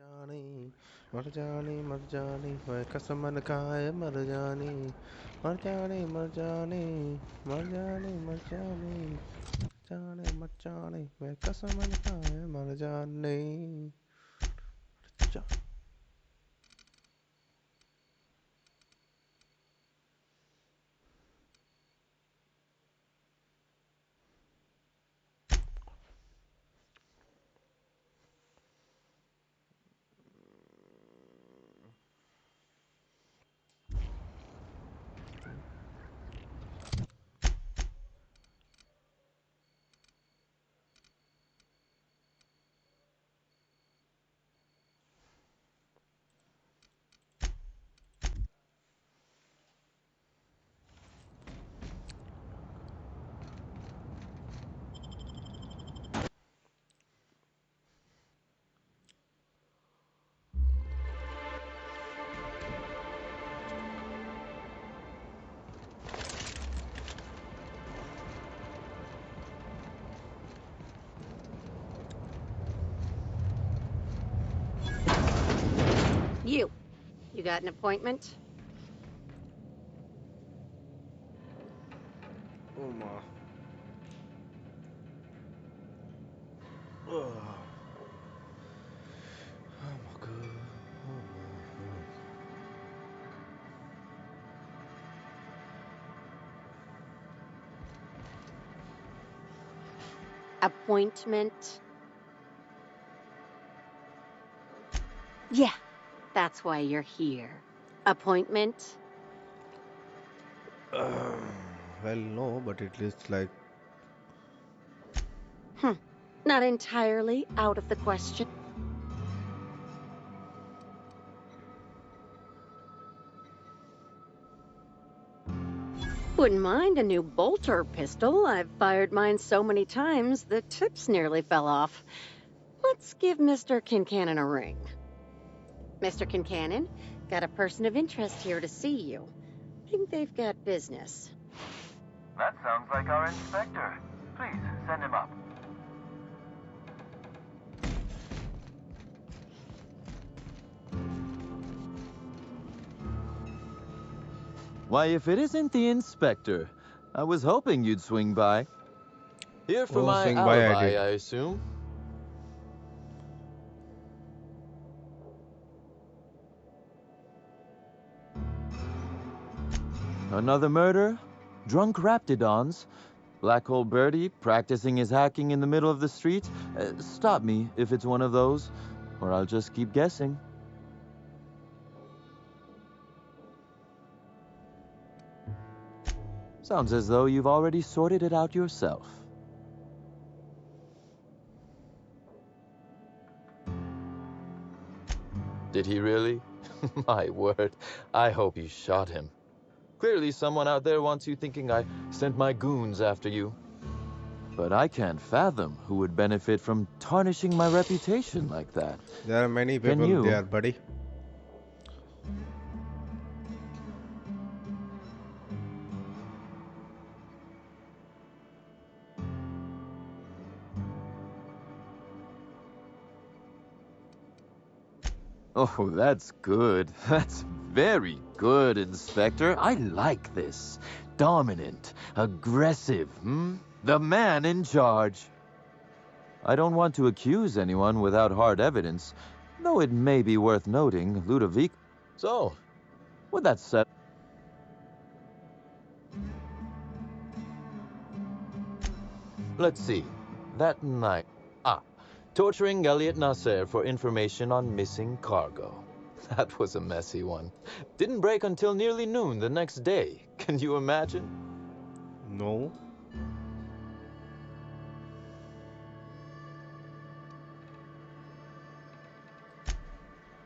जानी मर जानी मर जानी मैं कसम खाए मर जानी मर जानी मर जानी मर जानी मर जानी जाने मर जानी मैं कसम खाए मर जानी जा- You got an appointment? oh my oh, oh my god oh my Appointment? Yeah, that's why you're here. Appointment? god. Well, no, but it is like Hmm, not entirely out of the question. Wouldn't mind a new bolter pistol. I've fired mine so many times the tips nearly fell off. Let's give Mr. Kincannon a ring. Mr. Kincannon, got a person of interest here to see you. Think they've got business. That sounds like our inspector. Please, send him up. Why, if it isn't the inspector, I was hoping you'd swing by. Here for oh my swing by I alibi, did. I assume. Another murder? Drunk Raptidons? Black Hole Birdie practicing his hacking in the middle of the street? Stop me if it's one of those, or I'll just keep guessing. Sounds as though you've already sorted it out yourself. Did he really? My word, I hope you shot him. Clearly someone out there wants you thinking I sent my goons after you. But I can't fathom who would benefit from tarnishing my reputation like that. There are many Can people you? there, buddy. Oh, that's good. That's very good, Inspector. I like this. Dominant, aggressive, The man in charge. I don't want to accuse anyone without hard evidence, though it may be worth noting Ludovic. So, with that said, let's see. That night. Torturing Elliot Nasser for information on missing cargo. That was a messy one. Didn't break until nearly noon the next day. Can you imagine? No.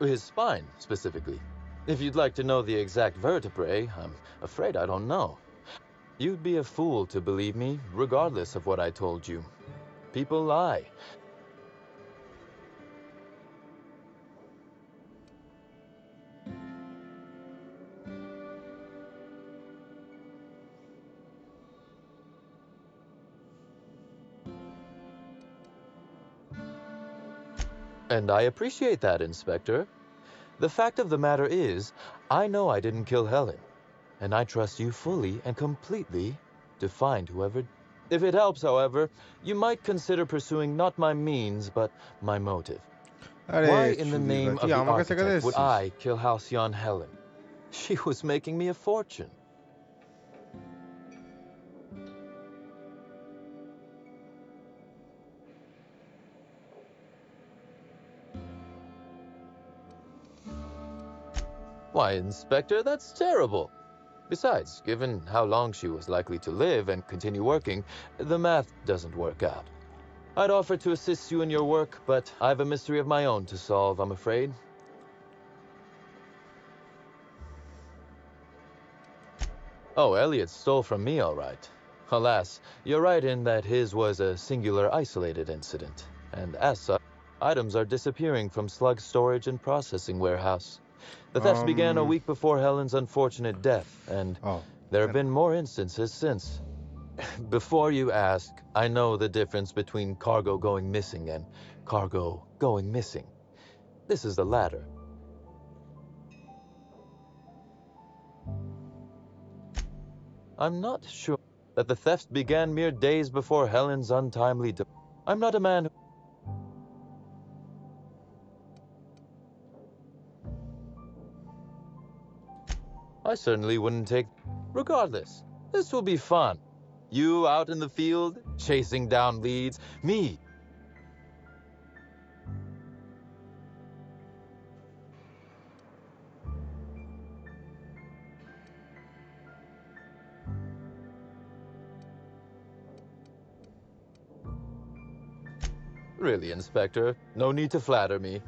His spine, specifically. If you'd like to know the exact vertebrae, I'm afraid I don't know. You'd be a fool to believe me, regardless of what I told you. People lie. And I appreciate that, Inspector. The fact of the matter is, I know I didn't kill Helen, and I trust you fully and completely to find whoever. If it helps, however, you might consider pursuing not my means, but my motive. Why अरे in the चूदी का name ji of the आमा कैसे कहते architect would हैं I kill Halcyon Helen? She was making me a fortune. Why, Inspector, that's terrible. Besides, given how long she was likely to live and continue working, the math doesn't work out. I'd offer to assist you in your work, but I've a mystery of my own to solve, I'm afraid. Oh, Elliot stole from me, all right. Alas, you're right in that his was a singular isolated incident, and as such, items are disappearing from Slug's storage and processing warehouse. The thefts began a week before Helen's unfortunate death, and oh there have been more instances since. Before you ask, I know the difference between cargo going missing and cargo going missing. This is the latter. I'm not sure that the thefts began mere days before Helen's untimely death. I'm not a man who... I certainly wouldn't take... Regardless, this will be fun. You out in the field, chasing down leads. Me. Really, Inspector, no need to flatter me.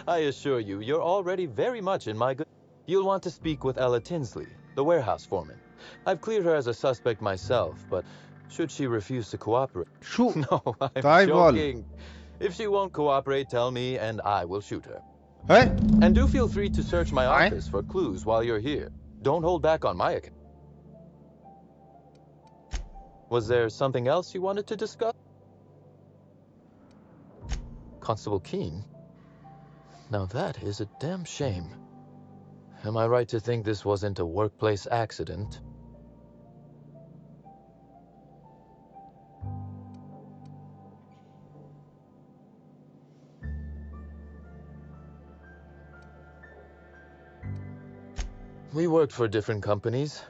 I assure you, you're already very much in my good... You'll want to speak with Ella Tinsley, the warehouse foreman. I've cleared her as a suspect myself, but should she refuse to cooperate... Shoot. No, I'm Dive joking. If she won't cooperate, tell me and I will shoot her. Hey? And do feel free to search my Aye. office for clues while you're here. Don't hold back on my account. Was there something else you wanted to discuss? Constable Keene? Now that is a damn shame. Am I right to think this wasn't a workplace accident? We worked for different companies.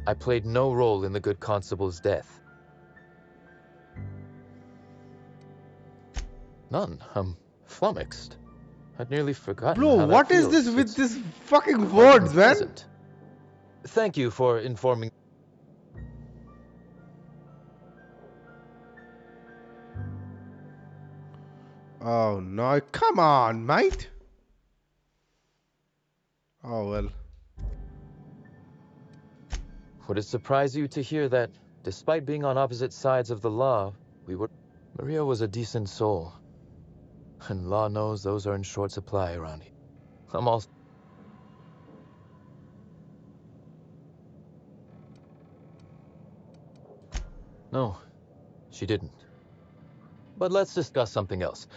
I played no role in the good constable's death. None. I'm flummoxed. I'd nearly forgotten Bro, how that what is feels. this with It's this fucking quite words, man? unpleasant. Thank you for informing. Oh no, come on, mate. Oh well. Would it surprise you to hear that, despite being on opposite sides of the law, Maria was a decent soul. And law knows those are in short supply around here. I'm also... No, she didn't. But let's discuss something else.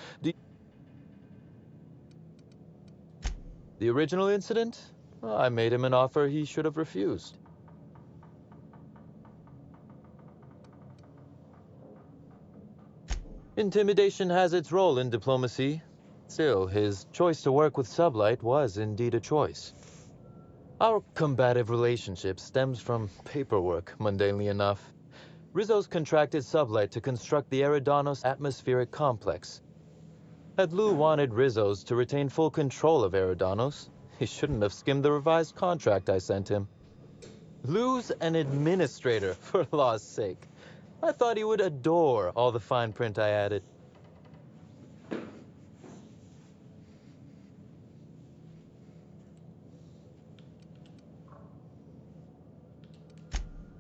The original incident? Well, I made him an offer he should have refused. Intimidation has its role in diplomacy. Still, his choice to work with Sublight was indeed a choice. Our combative relationship stems from paperwork, mundanely enough. Rizzo's contracted Sublight to construct the Eridanos atmospheric complex. Had Lou wanted Rizzo's to retain full control of Eridanos, he shouldn't have skimmed the revised contract I sent him. Lou's an administrator, for law's sake. I thought he would adore all the fine print I added.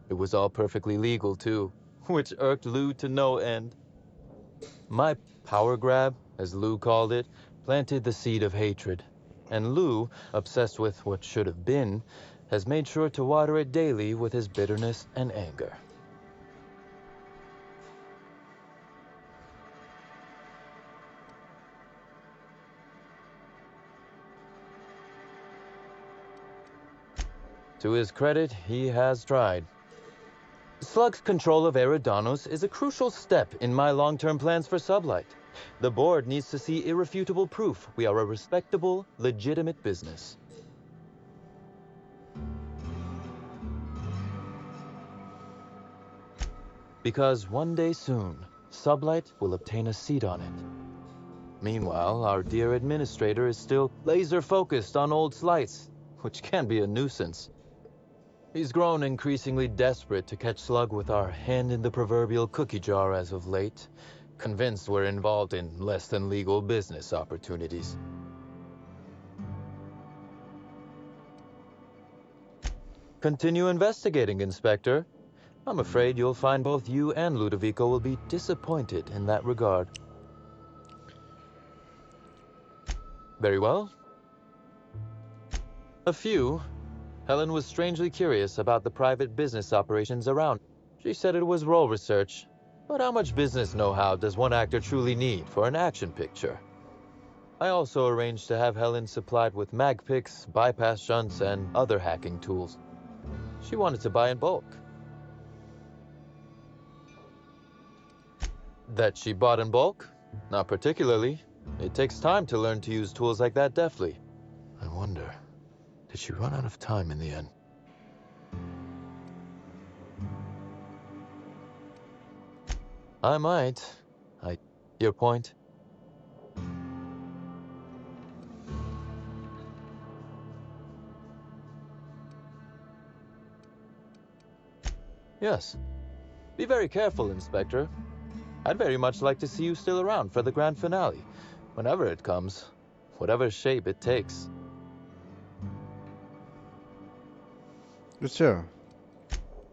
It was all perfectly legal, too, which irked Lou to no end. My power grab, as Lou called it, planted the seed of hatred. And Lou, obsessed with what should have been, has made sure to water it daily with his bitterness and anger. To his credit, he has tried. Slug's control of Eridanos is a crucial step in my long-term plans for Sublight. The board needs to see irrefutable proof we are a respectable, legitimate business. Because one day soon, Sublight will obtain a seat on it. Meanwhile, our dear administrator is still laser-focused on old slights, which can be a nuisance. He's grown increasingly desperate to catch Slug with our hand in the proverbial cookie jar as of late, convinced we're involved in less than legal business opportunities. Continue investigating, Inspector. I'm afraid you'll find both you and Ludovico will be disappointed in that regard. Very well. A few. Helen was strangely curious about the private business operations around. She said it was role research. But how much business know-how does one actor truly need for an action picture? I also arranged to have Helen supplied with mag picks, bypass shunts, and other hacking tools. She wanted to buy in bulk. That she bought in bulk? Not particularly. It takes time to learn to use tools like that deftly. I wonder, did she run out of time in the end? I might. Your point? Yes. Be very careful, Inspector. I'd very much like to see you still around for the grand finale, whenever it comes, whatever shape it takes. Sure.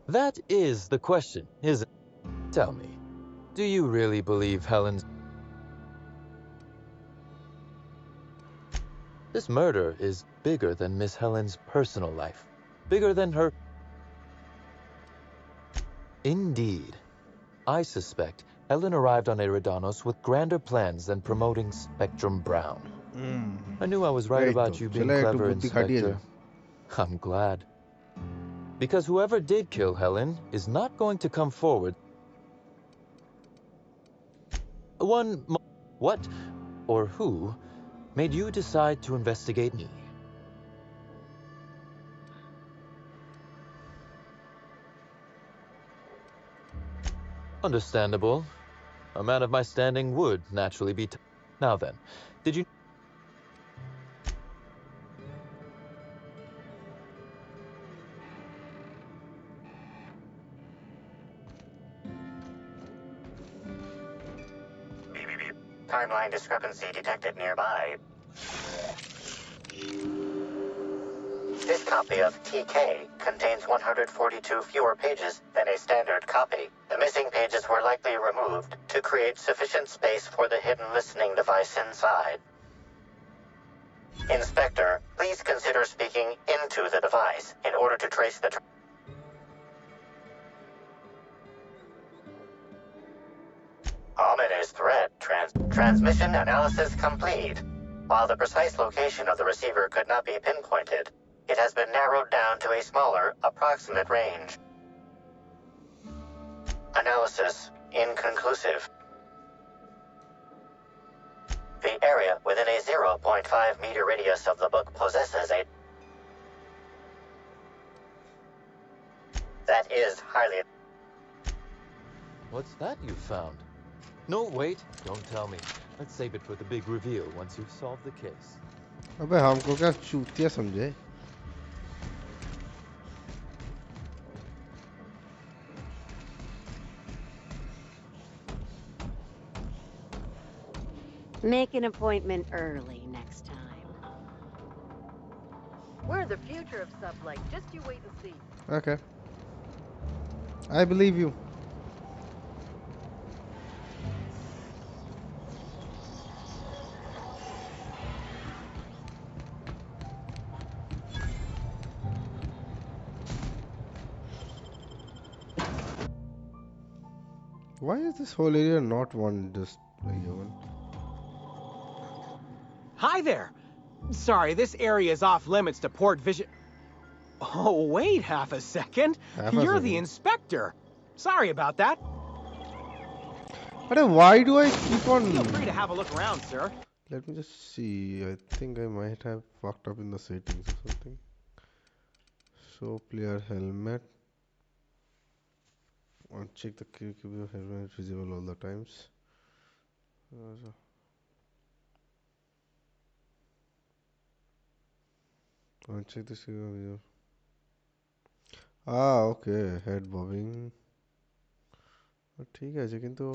That is the question, isn't it? Tell me, do you really believe Helen's... This murder is bigger than Miss Helen's personal life, bigger than her... Indeed. I suspect Helen arrived on Eridanos with grander plans than promoting Spectrum Brown. I knew I was right about you being clever, Inspector. I'm glad. Because whoever did kill Helen is not going to come forward. What or who made you decide to investigate me? Understandable. A man of my standing would naturally be... Now then, did you... Timeline discrepancy detected nearby. This copy of TK contains 142 fewer pages than a standard copy. The missing pages were likely removed to create sufficient space for the hidden listening device inside. Inspector, please consider speaking into the device in order to trace the... Ominous threat. Transmission analysis complete. While the precise location of the receiver could not be pinpointed, it has been narrowed down to a smaller, approximate range. Analysis inconclusive. The area within a 0.5 meter radius of the book possesses a... That is highly... What's that you found? No, wait, don't tell me. Let's save it for the big reveal once you've solved the case. अबे हमको क्या चूतिया समझे? Make an appointment early next time. We're the future of Sublight. Just you wait and see. Okay. I believe you. Why is this whole area not one just like one? Hi there! Sorry, this area is off limits to port vision. Oh, wait half a second. Half a You're the second. inspector. Sorry about that. But why do I keep on? Feel free to have a look around, sir. Let me just see. I think I might have fucked up in the settings or something. Show player helmet. Check the QQ helmet visible all the times. Check the video. Okay, head bobbing. ঠিক আছে কিন্তু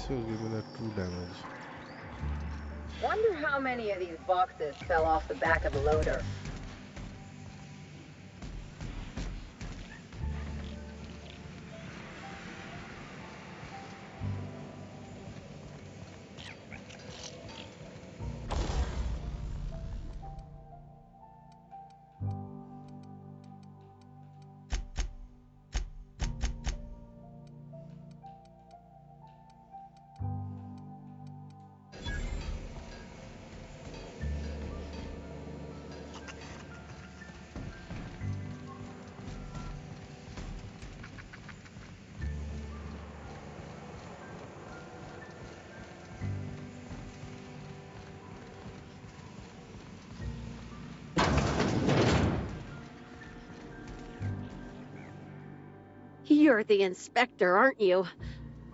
this will give me the 2 damage. Wonder how many of these boxes fell off the back of the loader. You're the inspector, aren't you?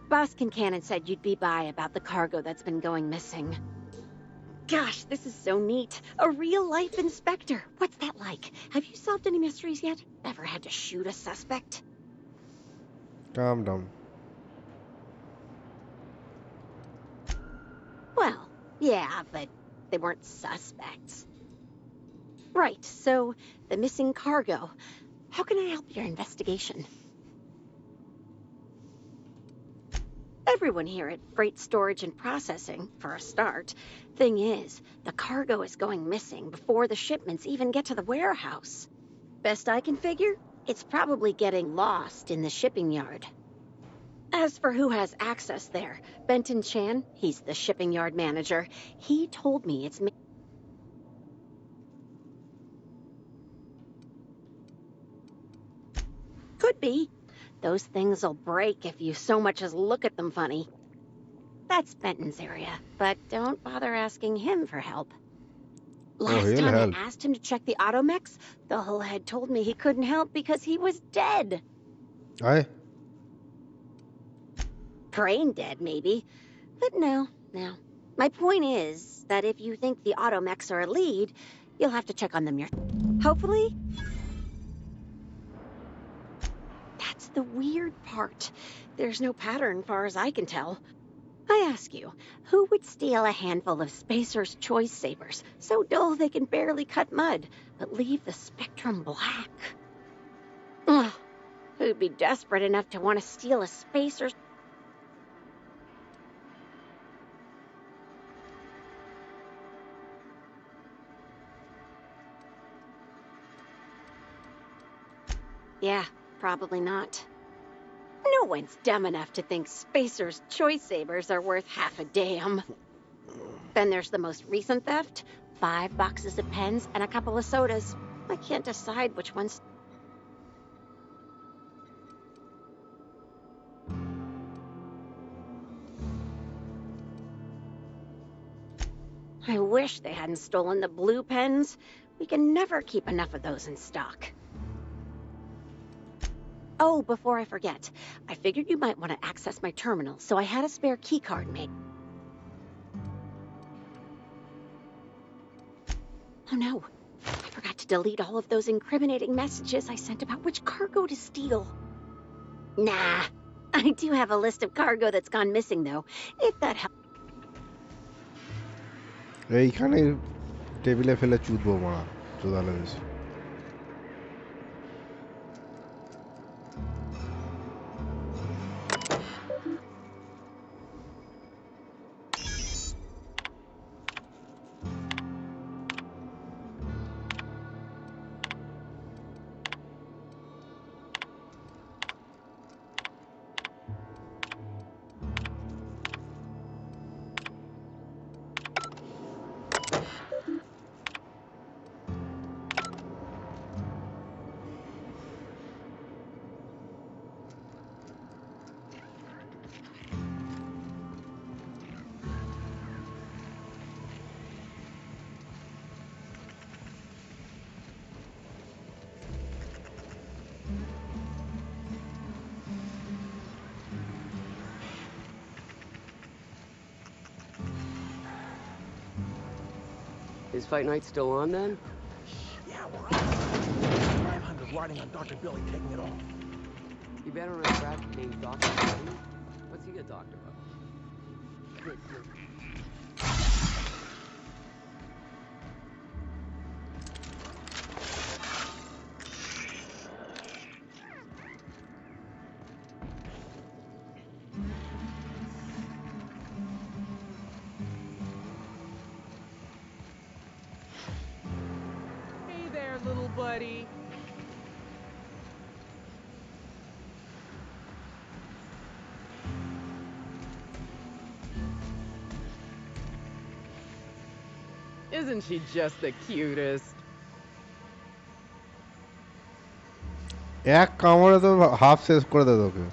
Boss Kincannon said you'd be by about the cargo that's been going missing. Gosh, this is so neat. A real-life inspector. What's that like? Have you solved any mysteries yet? Ever had to shoot a suspect? Calm down. Well, yeah, but they weren't suspects. Right, so the missing cargo. How can I help your investigation? Everyone here at Freight Storage and Processing, for a start. Thing is, the cargo is going missing before the shipments even get to the warehouse. Best I can figure, it's probably getting lost in the shipping yard. As for who has access there, Benton Chan, he's the shipping yard manager. He told me it's could be. Those things will break if you so much as look at them funny. That's Benton's area, but don't bother asking him for help. Last he'll time help. I asked him to check the Automex, the hull head told me he couldn't help because he was dead. Aye. Brain dead, maybe. But no. My point is that if you think the Automex are a lead, you'll have to check on them hopefully. That's the weird part. There's no pattern far as I can tell. I ask you, who would steal a handful of Spacer's Choice Sabers, so dull they can barely cut mud, but leave the spectrum black? Ugh, who'd be desperate enough to want to steal a Spacer's... Yeah, probably not. No one's dumb enough to think Spacer's Choice Sabers are worth half a damn. Then there's the most recent theft. 5 boxes of pens and a couple of sodas. I can't decide which ones... I wish they hadn't stolen the blue pens. We can never keep enough of those in stock. Oh, before I forget, I figured you might want to access my terminal, so I had a spare keycard made. Oh no, I forgot to delete all of those incriminating messages I sent about which cargo to steal. Nah, I do have a list of cargo that's gone missing though, if that helps. এইখানে টেবিলে ফেলে চুদবো মারা চুদালে this Is Fight Night still on then? Yeah, we're on. 500 riding on Dr. Billy taking it off. You better on a track named Dr. Billy? What's he a doctor of? Hey there, little buddy. Isn't she just the cutest? এক কামড়ে তো half শেষ করে দে তোকে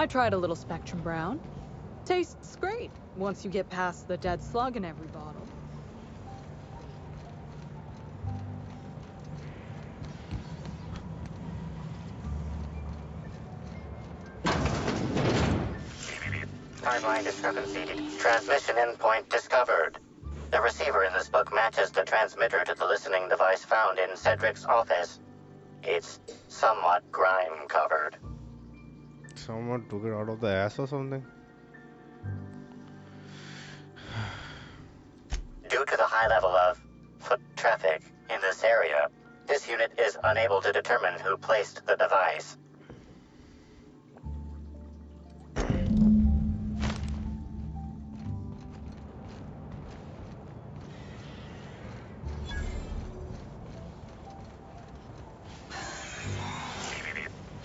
I tried a little Spectrum Brown. Tastes great once you get past the dead slug in every bottle. Timeline discrepancy. Transmission endpoint discovered. The receiver in this book matches the transmitter to the listening device found in Cedric's office. It's somewhat grime covered. Someone took it out of the ass or something? Due to the high level of foot traffic in this area, this unit is unable to determine who placed the device.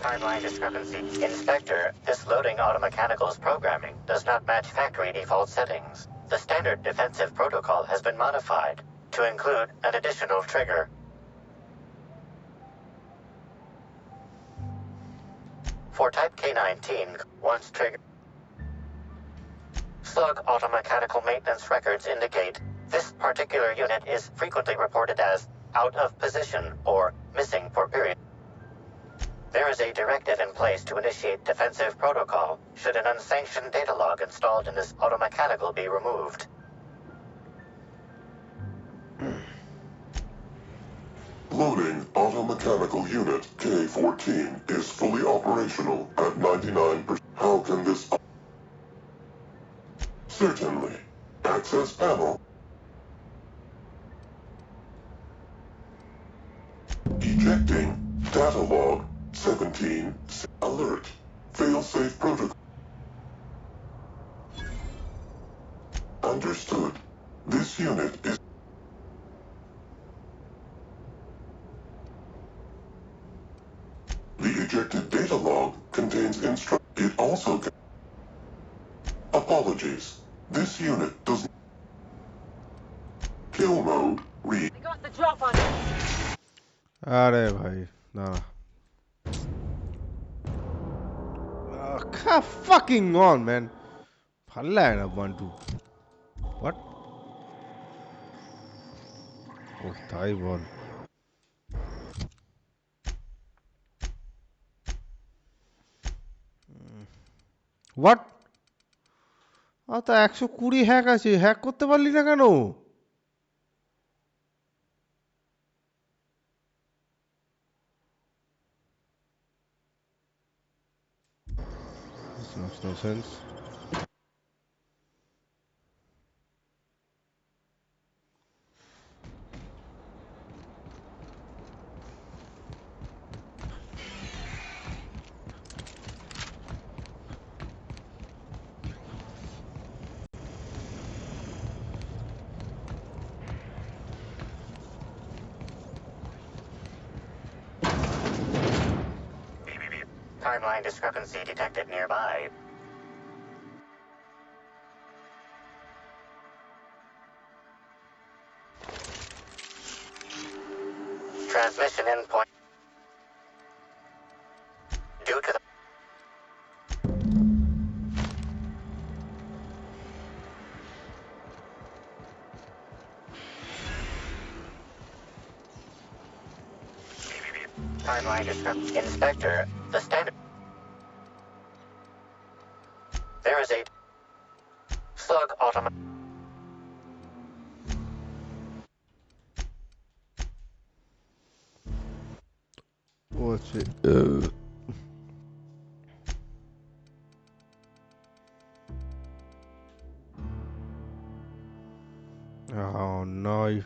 Timeline discrepancy. Inspector, this loading automechanical's programming does not match factory default settings. The standard defensive protocol has been modified to include an additional trigger. For Type K-19, once triggered, Slug automechanical maintenance records indicate this particular unit is frequently reported as out of position or missing for period. There is a directive in place to initiate defensive protocol should an unsanctioned data log installed in this automechanical be removed. Loading automechanical unit K-14 is fully operational at 99%. How can this... Certainly. Access panel. Ejecting. Data log 17. Alert. Failsafe protocol. Understood. This unit is... The ejected data log contains It also... Apologies. This unit does... Kill mode. Read. I got the drop on it. अरे भाई ना come fucking on man फल्ला है ना 1-2 what oh thigh ball what তো 120 hack আছে hack করতে পারলি না কেন This makes no sense. Timeline discrepancy detected nearby. Transmission endpoint. Due to the... Timeline discrepancy. Inspector, the standard... There is a... Slug automa... What's it? Oh no.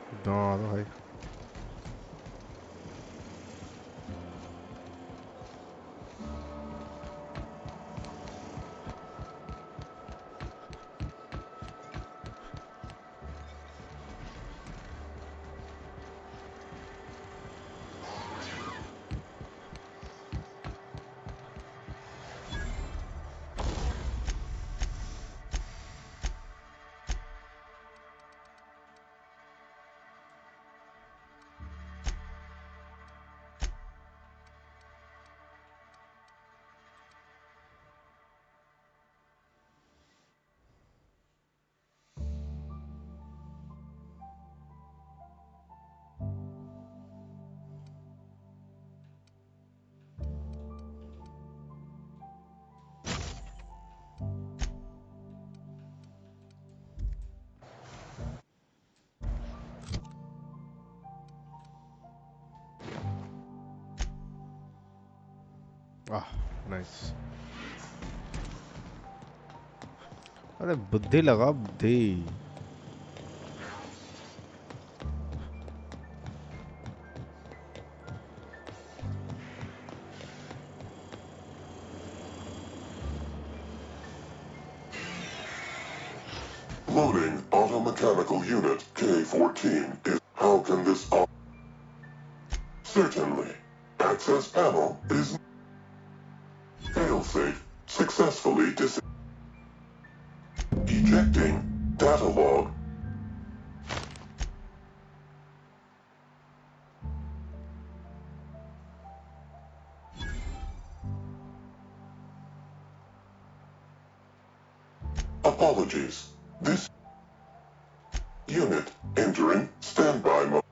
Cuidado, भाई. Ah, nice. अरे बुद्धि लगा बुद्धि. Loading automechanical unit K14 is... How can this... Certainly. Access panel is... Failsafe successfully ejecting data log. Apologies. This unit entering standby mode.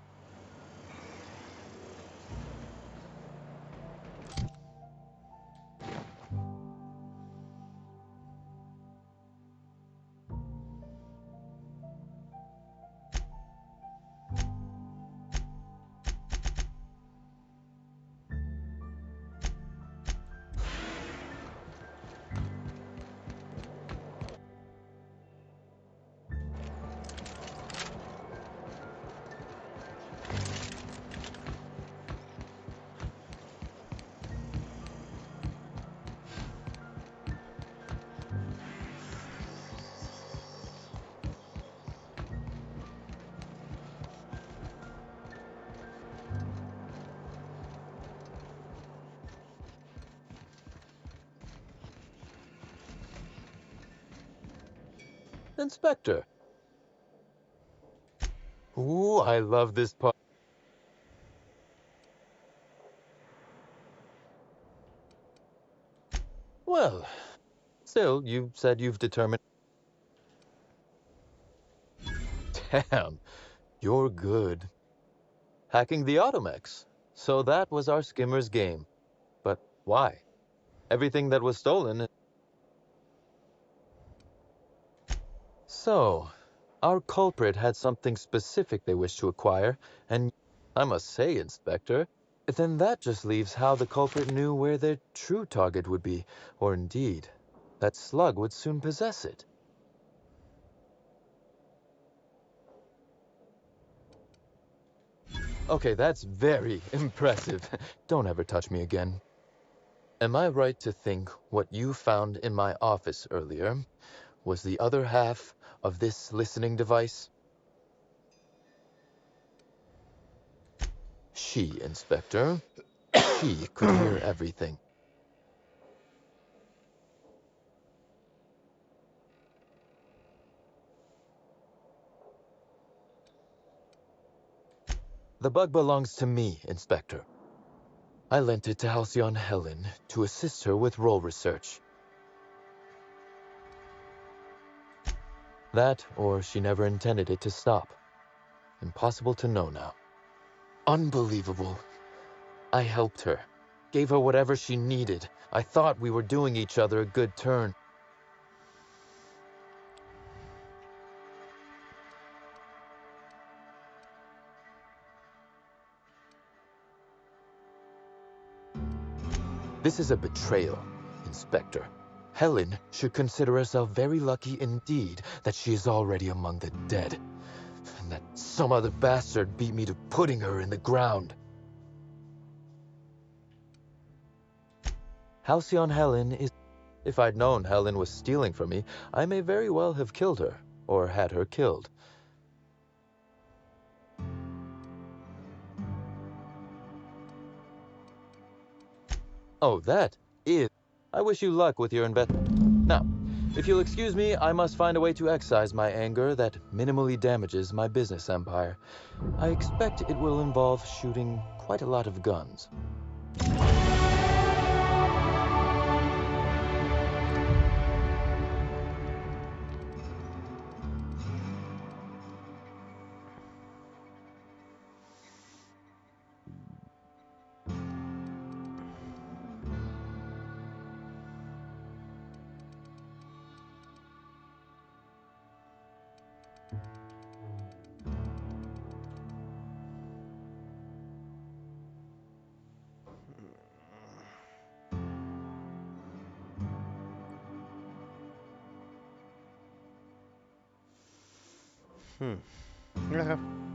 Inspector. Ooh, I love this part. Well, still, you said you've determined... Damn, you're good. Hacking the Automex. So that was our skimmer's game. But why? Everything that was stolen... So, our culprit had something specific they wished to acquire, and I must say, Inspector, then that just leaves how the culprit knew where their true target would be, or indeed, that Slug would soon possess it. Okay, that's very impressive. Don't ever touch me again. Am I right to think what you found in my office earlier was the other half of this listening device? She, Inspector. She could hear everything. The bug belongs to me, Inspector. I lent it to Halcyon Helen to assist her with role research. That, or she never intended it to stop. Impossible to know now. Unbelievable. I helped her. Gave her whatever she needed. I thought we were doing each other a good turn. This is a betrayal, Inspector. Helen should consider herself very lucky indeed that she is already among the dead. that some other bastard beat me to putting her in the ground. Halcyon Helen is... If I'd known Helen was stealing from me, I may very well have killed her, or had her killed. Oh, that is... I wish you luck with your Now, if you'll excuse me, I must find a way to excise my anger that minimally damages my business empire. I expect it will involve shooting quite a lot of guns. Yeah.